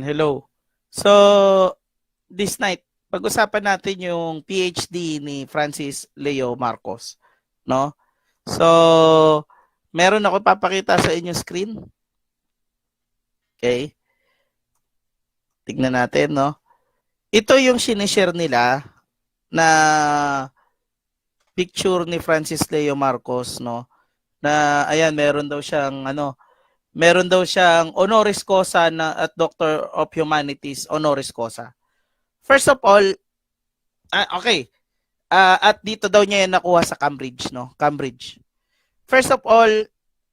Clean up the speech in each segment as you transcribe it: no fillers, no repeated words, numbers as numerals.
Hello. So, this night, pag-usapan natin yung PhD ni Francis Leo Marcos, no? So, meron ako papakita sa inyo screen. Okay? Tignan natin, no? Ito yung sinishare nila na picture ni Francis Leo Marcos, no? Na ayan, meron daw siyang honoris causa na at Doctor of Humanities honoris causa. First of all, okay. At dito daw niya yan nakuha sa Cambridge, no? Cambridge. First of all,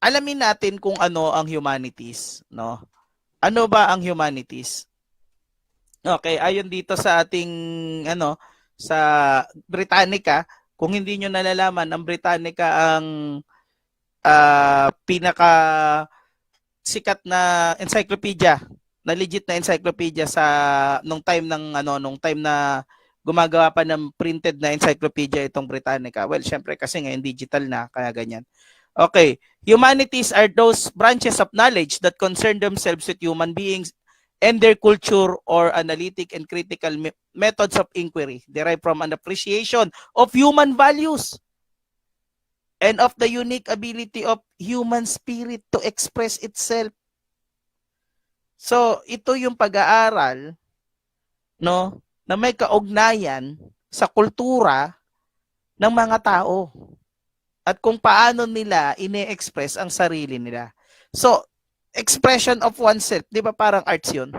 alamin natin kung ano ang humanities, no? Ano ba ang humanities? Okay, ayon dito sa ating sa Britannica, kung hindi niyo nalalaman, ang Britannica ang pinaka sikat na encyclopedia, na legit na encyclopedia sa nung time na gumagawa pa ng printed na encyclopedia itong Britannica. Well, syempre kasi ngayon digital na, kaya ganyan. Okay. Humanities are those branches of knowledge that concern themselves with human beings and their culture or analytic and critical methods of inquiry derived from an appreciation of human values and of the unique ability of human spirit to express itself. So, ito yung pag-aaral, no, na may kaugnayan sa kultura ng mga tao at kung paano nila ine-express ang sarili nila. So, expression of oneself, 'di ba parang arts 'yun?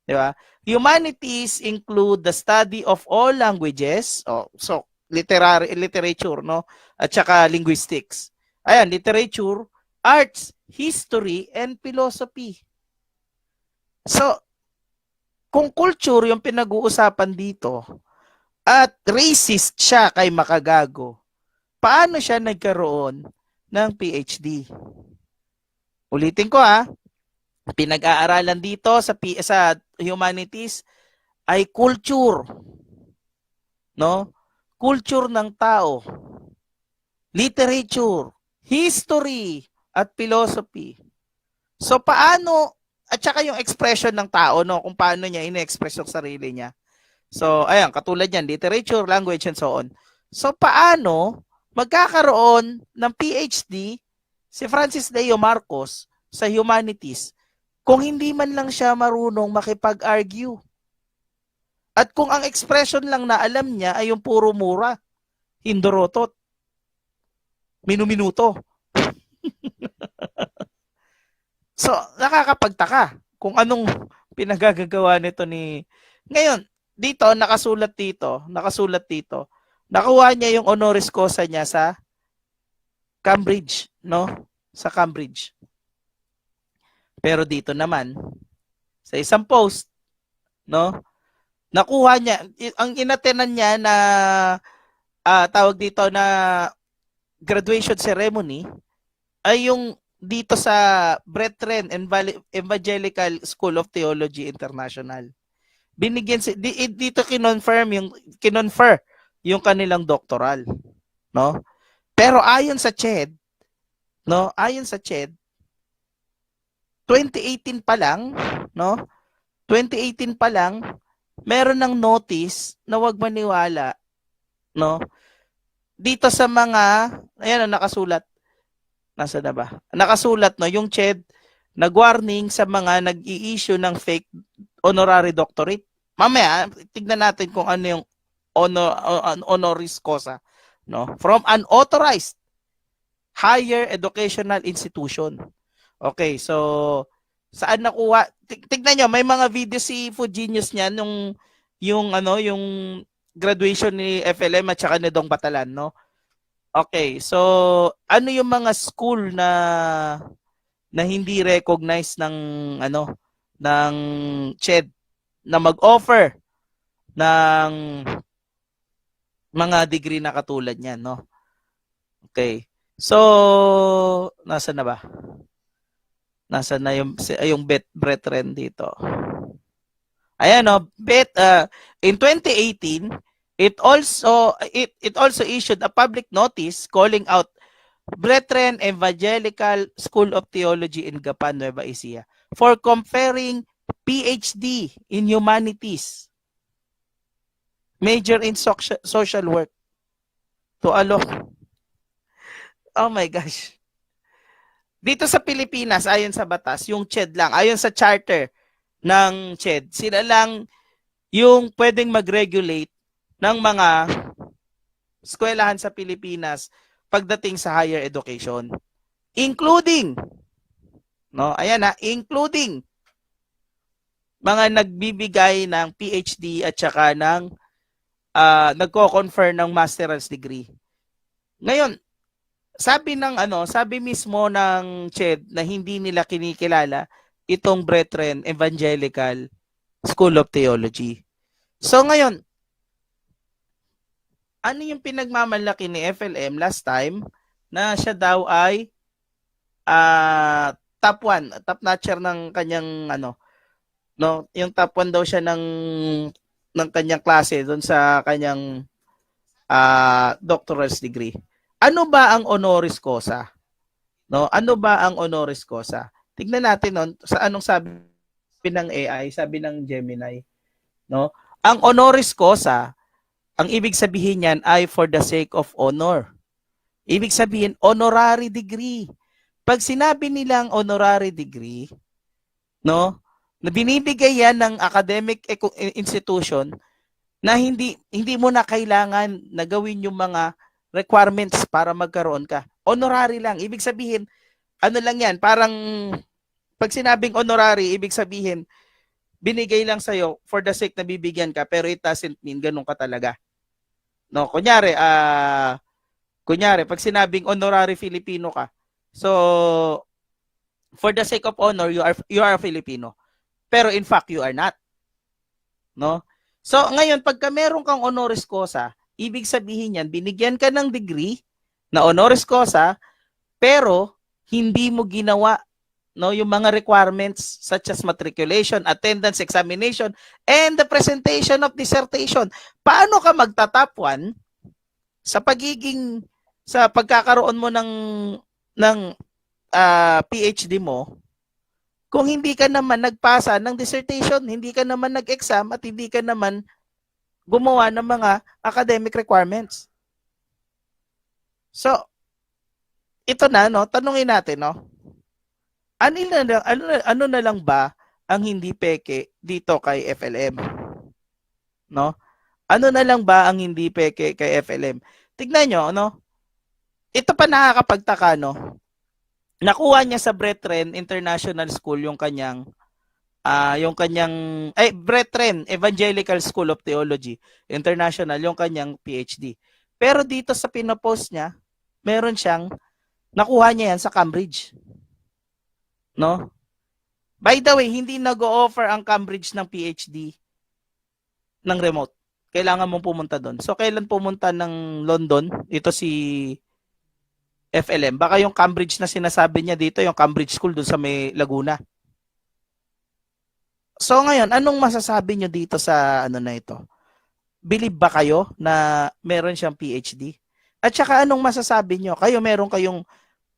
'Di ba? Humanities include the study of all languages, so literature, no? At saka linguistics. Ayan, literature, arts, history, and philosophy. So, kung culture yung pinag-uusapan dito at racist siya kay Makagago, paano siya nagkaroon ng PhD? Ulitin ko pinag-aaralan dito sa humanities ay culture, no? Culture ng tao, literature, history, at philosophy. So paano, at saka yung expression ng tao, no, kung paano niya ine-express yung sarili niya. So ayan, katulad yan, literature, language, and so on. So paano magkakaroon ng PhD si Francis Leo Marcos sa humanities kung hindi man lang siya marunong makipag-argue? At kung ang expression lang na alam niya ay yung puro mura, hindorotot, minuminuto. So, nakakapagtaka kung anong pinagagagawa nito ni... Ngayon, nakasulat dito, nakuha niya yung honoris causa niya sa Cambridge, no? Sa Cambridge. Pero dito naman, sa isang post, no? Nakuha niya, ang inatenan niya na tawag dito na graduation ceremony ay yung dito sa Brethren Evangelical School of Theology International. Binigyan dito kinonfer yung kanilang doctoral, no? Pero ayon sa CHED, 2018 pa lang, no? 2018 pa lang meron ng notice na wag maniwala, no? Dito sa mga, ayan nakasulat. Nasa na ba? Nakasulat, no, yung CHED nag-warning sa mga nag-i-issue ng fake honorary doctorate. Mamaya, tignan natin kung ano yung honoris causa, no? From an authorized higher educational institution. Okay, so saan nakuha? Tignan nyo, may mga video si Food Genius niyan yung graduation ni FLM at saka ni Dong Batalan, no? Okay, so ano yung mga school na hindi recognized ng ng CHED na mag-offer ng mga degree na katulad niyan, no? Okay. So, nasa na ba? Nasa na yung Brethren dito. Ayan, no, in 2018, it also issued a public notice calling out Brethren Evangelical School of Theology in Gapan, Nueva Ecija for conferring PhD in Humanities, major in social work. To alo. Oh my gosh. Dito sa Pilipinas, ayon sa batas, yung CHED lang, ayon sa charter ng CHED, sila lang yung pwedeng mag-regulate ng mga eskwelahan sa Pilipinas pagdating sa higher education. Including, no, ayan na, including mga nagbibigay ng PhD at saka ng nagko-confer ng master's degree. Ngayon, sabi mismo ng CHED na hindi nila kinikilala itong Brethren Evangelical School of Theology. So ngayon, ano yung pinagmamalaki ni FLM last time na siya daw ay top 1, top notcher ng kanyang no, yung top 1 daw siya ng kanyang klase doon sa kanyang doctorate degree. Ano ba ang honoris causa? No, ano ba ang honoris causa? Tignan natin no, sa anong sabi ng AI, sabi ng Gemini, no? Ang honoris causa, ang ibig sabihin niyan ay for the sake of honor. Ibig sabihin honorary degree. Pag sinabi nilang honorary degree, no, na binibigay yan ng academic institution na hindi mo na kailangan na gawin yung mga requirements para magkaroon ka. Honorary lang. Ibig sabihin, ano lang yan, parang pag sinabing honorary, ibig sabihin, binigay lang sa'yo for the sake na bibigyan ka, pero it doesn't mean ganun ka talaga. No, kunyari, pag sinabing honorary Filipino ka, so, for the sake of honor, you are a Filipino. Pero in fact, you are not. No? So, ngayon, pagka meron kang honoris causa, ibig sabihin yan, binigyan ka ng degree na honoris causa, pero hindi mo ginawa no, yung mga requirements such as matriculation, attendance, examination, and the presentation of dissertation. Paano ka magta-top 1 sa pagkakaroon mo ng PhD mo kung hindi ka naman nagpasa ng dissertation, hindi ka naman nag-exam at hindi ka naman gumawa ng mga academic requirements. So, ito na, no? Tanungin natin, no? Ano na lang ba ang hindi peke dito kay FLM? No? Ano na lang ba ang hindi peke kay FLM? Tignan nyo, no? Ito pa nakakapagtaka, no? Nakuha niya sa Brethren International School yung kanyang Brethren Evangelical School of Theology International yung kanyang PhD. Pero dito sa pinopost niya, meron siyang nakuha niya yan sa Cambridge. No? By the way, hindi nag-o-offer ang Cambridge ng PhD ng remote. Kailangan mong pumunta doon. So, kailan pumunta ng London? Ito si FLM. Baka yung Cambridge na sinasabi niya dito, yung Cambridge School doon sa may Laguna. So, ngayon, anong masasabi niyo dito sa na ito? Believe ba kayo na meron siyang PhD? At saka anong masasabi niyo? Meron kayong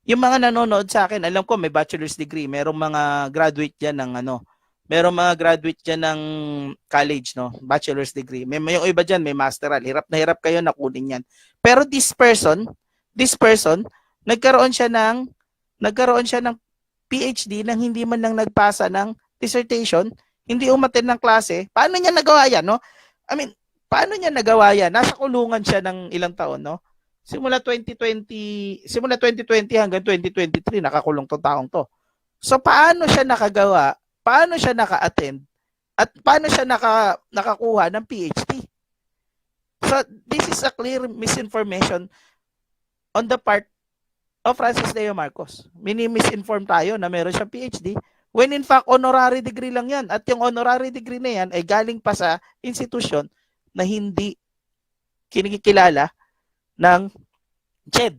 yung mga nanonood sa akin, alam ko may bachelor's degree, merong mga graduate diyan ng merong mga graduate diyan ng college, no, bachelor's degree. May yung iba diyan may masteral. Hirap na hirap kayo na kunin yan. Pero this person, nagkaroon siya ng PhD nang hindi man lang nagpasa ng dissertation, hindi umattend ng klase. Paano niya nagawa yan, no? I mean, paano niya nagawa yan? Nasa kulungan siya ng ilang taon, no? Simula 2020 hanggang 2023 nakakulong tong taong to. So paano siya nakagawa? Paano siya naka-attend? At paano siya nakakuha ng PhD? So this is a clear misinformation on the part of Francis Leo Marcos. Mini-misinform tayo na meron siyang PhD when in fact honorary degree lang yan. At yung honorary degree na yan ay galing pa sa institusyon na hindi kinikilala ng CHED,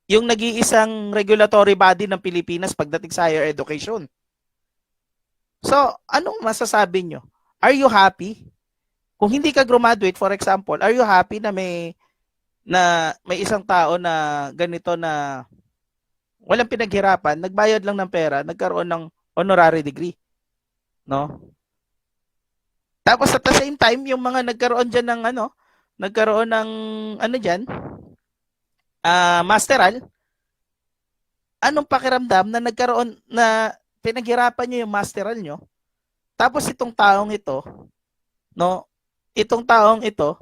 yung nag-iisang regulatory body ng Pilipinas pagdating sa higher education. So, anong masasabi nyo? Are you happy? Kung hindi ka graduate, for example, are you happy na may isang tao na ganito na walang pinaghirapan, nagbayad lang ng pera, nagkaroon ng honorary degree? no? Tapos at the same time, yung mga nagkaroon diyan ng nagkaroon ng diyan, masteral, anong pakiramdam na nagkaroon na pinaghirapan niyo yung masteral niyo? Tapos itong taong ito, no? Itong taong ito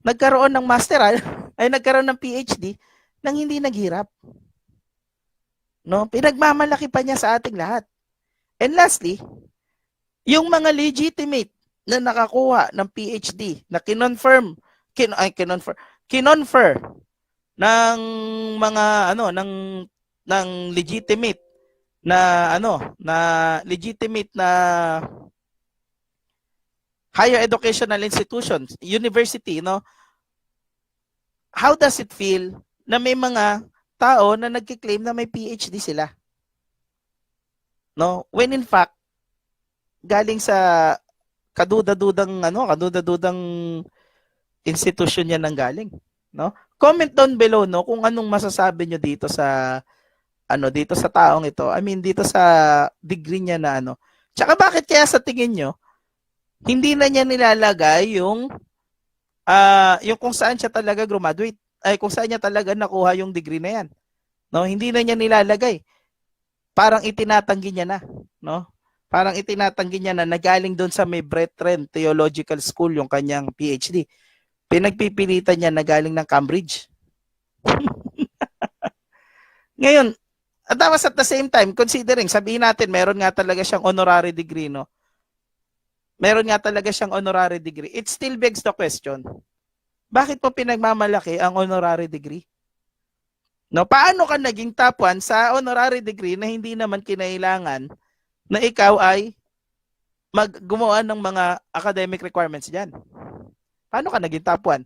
nagkaroon ng masteral ay nagkaroon ng PhD nang hindi naghirap. No? Pinagmamalaki pa niya sa ating lahat. And lastly, yung mga legitimate na nakakuha ng PhD na kinonfer ng mga ng legitimate na higher educational institutions, university, no? How does it feel na may mga tao na nagki-claim na may PhD sila? No? When in fact, galing sa kaduda-dudang institution yan nang galing, no? Comment down below, no, kung anong masasabi nyo dito sa dito sa taong ito. I mean, dito sa degree niya na Tsaka bakit kaya sa tingin nyo hindi na niya nilalagay yung kung saan siya talaga graduate, ay kung saan niya talaga nakuha yung degree na yan, no? Hindi na niya nilalagay. Parang itinatanggi niya na, no? Parang itinatanggi niya na nagaling doon sa may Brethren Theological School yung kanyang PhD. Pinagpipilitan niya na galing ng Cambridge. Ngayon, at tapos at the same time, considering, sabihin natin, meron nga talaga siyang honorary degree, no? Meron nga talaga siyang honorary degree. It still begs the question, bakit mo pinagmamalaki ang honorary degree? No, paano ka naging top 1 sa honorary degree na hindi naman kinailangan na ikaw ay gumawa ng mga academic requirements diyan? Paano ka naging top 1?